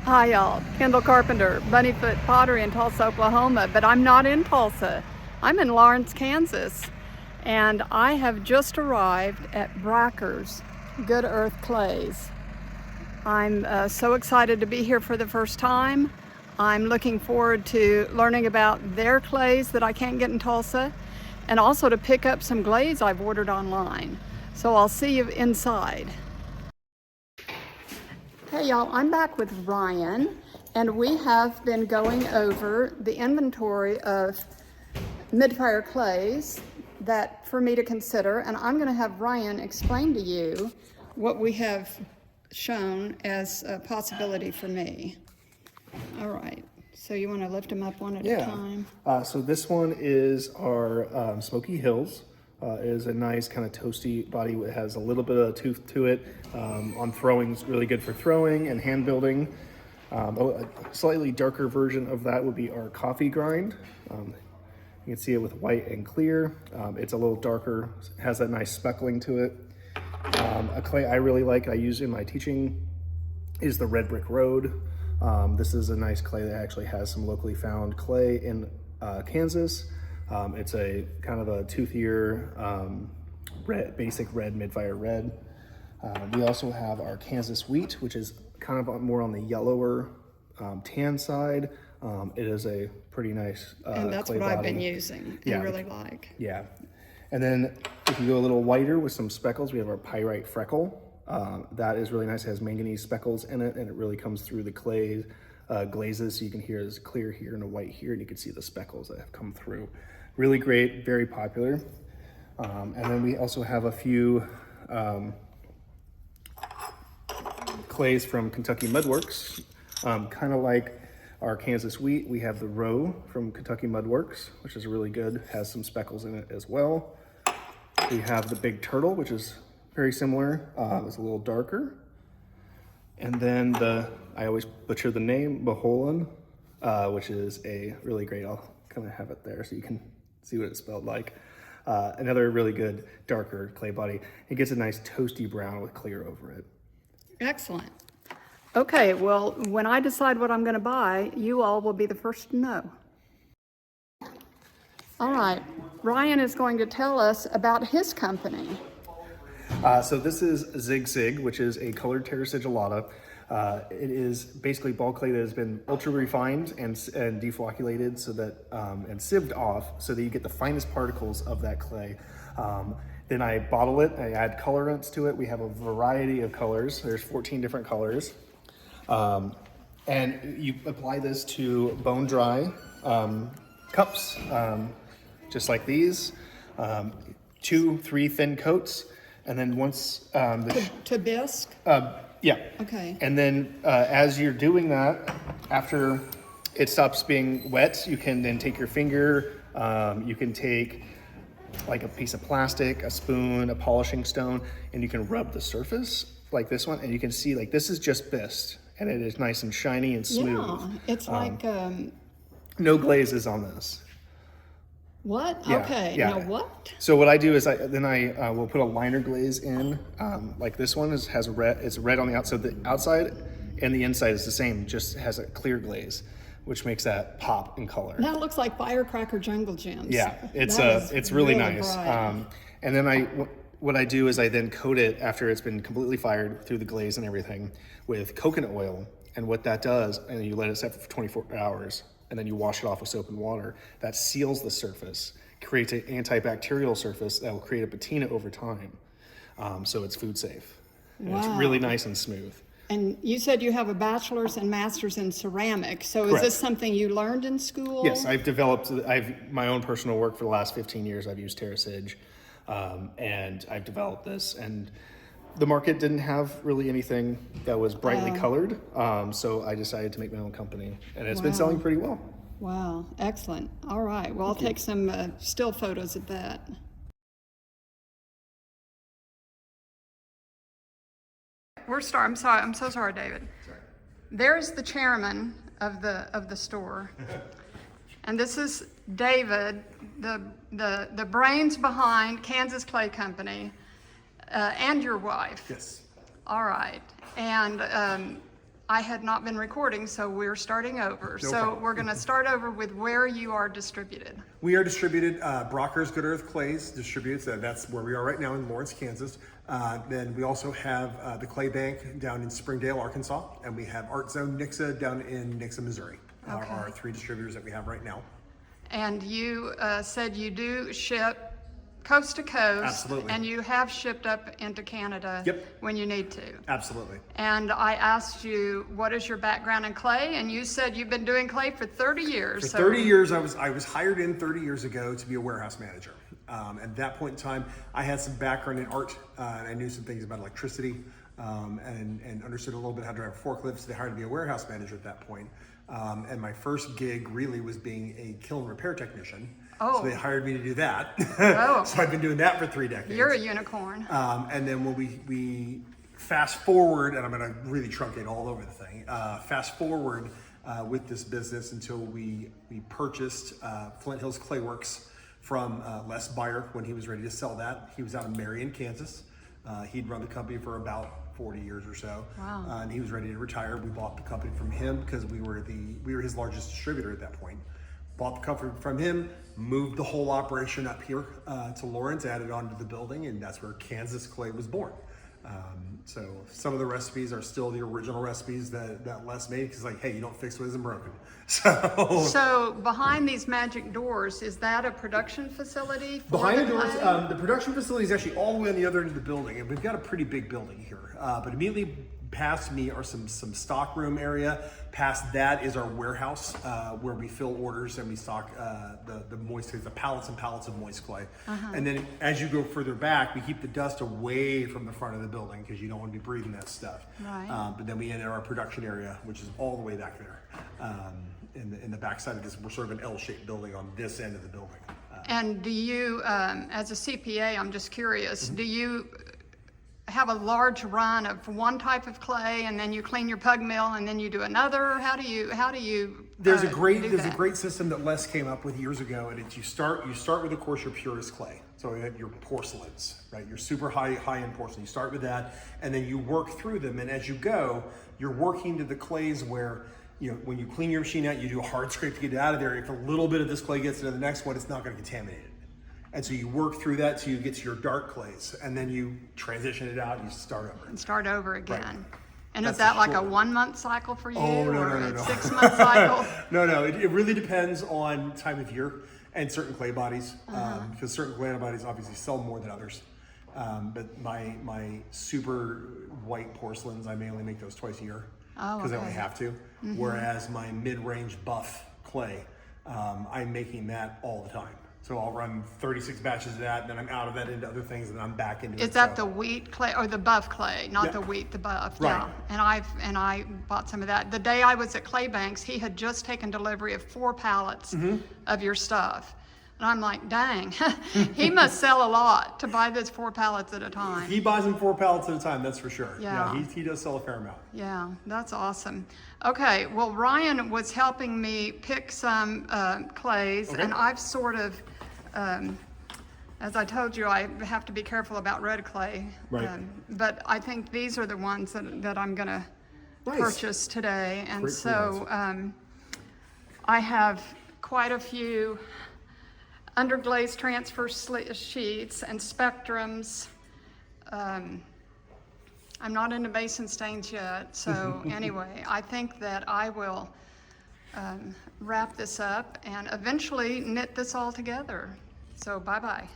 Hi y'all, Kendall Carpenter, Bunnyfoot Pottery in Tulsa, Oklahoma, but I'm not in Tulsa. I'm in Lawrence, Kansas, and I have just arrived at Bracker's Good Earth Clays. I'm so excited to be here for the first time. I'm looking forward to learning about their clays that I can't get in Tulsa, and also to pick up some glaze I've ordered online. So I'll see you inside. Hey y'all, I'm back with Ryan, and we have been going over the inventory of mid-fire clays that for me to consider, and I'm going to have Ryan explain to you what we have shown as a possibility for me. All right, so you want to lift them up one at a time? So this one is our Smoky Hills. It is a nice kind of toasty body. It has a little bit of tooth to it. On throwing, it's really good for throwing and hand building. A slightly darker version of that would be our coffee grind. You can see it with white and clear. It's a little darker, has that nice speckling to it. A clay I really like, I use in my teaching, is the Red Brick Road. This is a nice clay that actually has some locally found clay in Kansas. It's a kind of a toothier, basic red, mid-fire red. We also have our Kansas Wheat, which is kind of more on the yellower tan side. It is a pretty nice and that's clay what body. I've been using and really like. Yeah. And then if you go a little whiter with some speckles, we have our Pyrate Freckle. That is really nice. It has manganese speckles in it, and it really comes through the clay glazes. So you can hear there's a clear here and a white here, and you can see the speckles that have come through. Really great, very popular. And then we also have a few clays from Kentucky Mudworks. Kind of like our Kansas Wheat, we have the Row from Kentucky Mudworks, which is really good, has some speckles in it as well. We have the Big Turtle, which is very similar, it's a little darker. And then I always butcher the name, Maholan, which is a really great, I'll kind of have it there so you can see what it's spelled like. Another really good darker clay body. It gets a nice toasty brown with clear over it. Excellent. Okay, well, when I decide what I'm going to buy, you all will be the first to know. All right, Ryan is going to tell us about his company. So this is ZigSig, which is a colored terra sigillata. It is basically ball clay that has been ultra refined and deflocculated so that and sieved off so that you get the finest particles of that clay. Then I bottle it, I add colorants to it. We have a variety of colors. There's 14 different colors. And you apply this to bone dry cups, just like these, 2-3 thin coats. And then once to bisque? Yeah. Okay. And then as you're doing that, after it stops being wet, you can then take your finger, you can take like a piece of plastic, a spoon, a polishing stone, and you can rub the surface like this one, and you can see like this is just bisque, and it is nice and shiny and smooth. Yeah, it's like no glazes on this. What? Yeah, okay. yeah. Now what? So what I do is I will put a liner glaze in, like this one has red. It's red on the outside. The outside and the inside is the same, just has a clear glaze, which makes that pop in color. That looks like Firecracker Jungle Gems. Yeah, it's really nice. And then what I do is I then coat it after it's been completely fired through the glaze and everything with coconut oil. And what that does, and you let it set for 24 hours, and then you wash it off with soap and water. That seals the surface, creates an antibacterial surface that will create a patina over time. So it's food safe. And wow. It's really nice and smooth. And you said you have a bachelor's and master's in ceramics. So Correct. Is this something you learned in school? Yes, I've my own personal work for the last 15 years. I've used TerraSig, and I've developed this. And the market didn't have really anything that was brightly colored, so I decided to make my own company, and it's been selling pretty well. Wow, excellent. All right, well, I'll take some still photos of that. I'm so sorry, David. Sorry. There's the chairman of the store, and this is David, the brains behind Kansas Clay Company. And your wife. Yes. All right. And I had not been recording, so we're starting over. No so problem. we're going to start over with where you are distributed. We are distributed, Bracker's Good Earth Clays distributes, that's where we are right now in Lawrence, Kansas. Then we also have the Clay Bank down in Springdale, Arkansas, and we have Art Zone Nixa down in Nixa, Missouri. Are Okay. our 3 distributors that we have right now. And you said you do ship coast to coast. Absolutely. And you have shipped up into Canada Yep. when you need to. Absolutely. And I asked you, what is your background in clay? And you said you've been doing clay for 30 years. For so 30 years, I was hired in 30 years ago to be a warehouse manager. At that point in time, I had some background in art, and I knew some things about electricity, and understood a little bit how to drive a forklift. So they hired me to be a warehouse manager at that point. And my first gig really was being a kiln repair technician. Oh. So they hired me to do that. Oh. So I've been doing that for 3 decades. You're a unicorn. And then when we fast forward, and I'm going to really truncate all over the thing, fast forward with this business until we purchased Flint Hills Clay Works from Les Beyer when he was ready to sell that. He was out of Marion, Kansas. He'd run the company for about 40 years or so. Wow. And he was ready to retire. We bought the company from him because we were his largest distributor at that point. Bought the company from him, moved the whole operation up here to Lawrence, added on to the building, and that's where Kansas Clay was born. So some of the recipes are still the original recipes that Les made, because like, hey, you don't fix what isn't broken. So behind these magic doors, is that a production facility? For Behind the the doors, clay? the production facility is actually all the way on the other end of the building, and we've got a pretty big building here. But immediately past me are some stock room area. Past that is our warehouse where we fill orders and we stock the moist clay, the pallets and pallets of moist clay. And then as you go further back, we keep the dust away from the front of the building because you don't want to be breathing that stuff. Right. But then we enter our production area, which is all the way back there. In the backside of this, we're sort of an L-shaped building on this end of the building. And do you, as a CPA, I'm just curious, Mm-hmm. do you have a large run of one type of clay and then you clean your pug mill and then you do another? How do you There's a do that? great system that Les came up with years ago, and it's you start with, of course, your purest clay. So you have your porcelains, right? Your super high-end porcelain. You start with that, and then you work through them. And as you go, you're working to the clays where, you know, when you clean your machine out, you do a hard scrape to get it out of there. If a little bit of this clay gets into the next one, it's not going to contaminate it. And so you work through that till you get to your dark clays, and then you transition it out and you start over. And start over again. Right. And That's is that the like a short- 1 month cycle for you Oh, no, or no, a no. 6 month cycle? No, it really depends on time of year and certain clay bodies, because certain clay bodies obviously sell more than others. But my super white porcelains, I may only make those twice a year because I only have to. Whereas my mid-range buff clay, I'm making that all the time. So I'll run 36 batches of that, and then I'm out of that into other things, and then I'm back into it. Is that So- the wheat clay or the buff clay, not Yeah. the wheat, the buff? Right. Yeah. And I bought some of that. The day I was at Clay Banks, he had just taken delivery of 4 pallets of your stuff. And I'm like, dang, he must sell a lot to buy this 4 pallets at a time. He buys them 4 pallets at a time, that's for sure. Yeah. He does sell a fair amount. Yeah, that's awesome. Okay, well, Ryan was helping me pick some clays, Okay. and I've sort of, as I told you, I have to be careful about red clay. Right. But I think these are the ones that I'm going to Nice. purchase today. And Great so I have quite a few underglaze transfer sheets and spectrums. I'm not into basin stains yet, so anyway, I think that I will wrap this up and eventually knit this all together. So bye-bye.